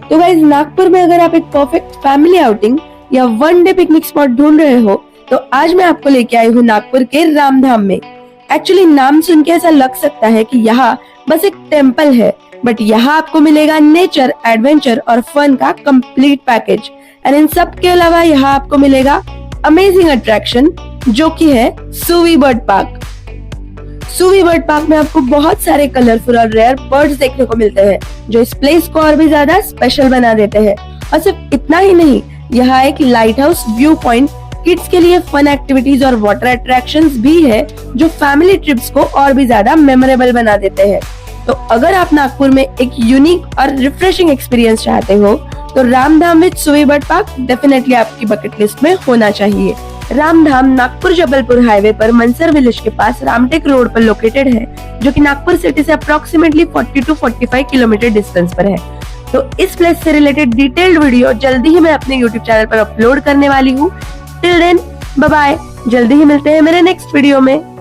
तो गाइस, नागपुर में अगर आप एक परफेक्ट फैमिली आउटिंग या वन डे पिकनिक स्पॉट ढूंढ रहे हो तो आज मैं आपको लेके आई हूँ नागपुर के रामधाम में। एक्चुअली नाम सुन के ऐसा लग सकता है कि यहाँ बस एक टेम्पल है, बट यहाँ आपको मिलेगा नेचर, एडवेंचर और फन का कंप्लीट पैकेज। एंड इन सब के अलावा यहाँ आपको मिलेगा अमेजिंग अट्रैक्शन जो कि है सूवी बर्ड पार्क। सूवी बर्ड पार्क में आपको बहुत सारे कलरफुल और रेयर बर्ड्स देखने को मिलते हैं जो इस प्लेस को और भी ज्यादा स्पेशल बना देते हैं। और सिर्फ इतना ही नहीं, यहाँ एक light house view point, kids के लिए फन एक्टिविटीज और वाटर अट्रैक्शंस भी है जो फैमिली ट्रिप्स को और भी ज्यादा मेमोरेबल बना देते हैं। तो अगर आप नागपुर में एक यूनिक और रिफ्रेशिंग एक्सपीरियंस चाहते हो तो रामधाम विद सूवी बर्ड पार्क डेफिनेटली आपकी बकेट लिस्ट में होना चाहिए। रामधाम नागपुर जबलपुर हाईवे पर मनसर विलेज के पास रामटेक रोड पर लोकेटेड है, जो कि नागपुर सिटी से अप्रोक्सीमेटली 40 to 45 किलोमीटर डिस्टेंस पर है। तो इस प्लेस से रिलेटेड डिटेल्ड वीडियो जल्दी ही मैं अपने यूट्यूब चैनल पर अपलोड करने वाली हूँ। टिल देन बाय बाय, जल्दी ही मिलते हैं मेरे नेक्स्ट वीडियो में।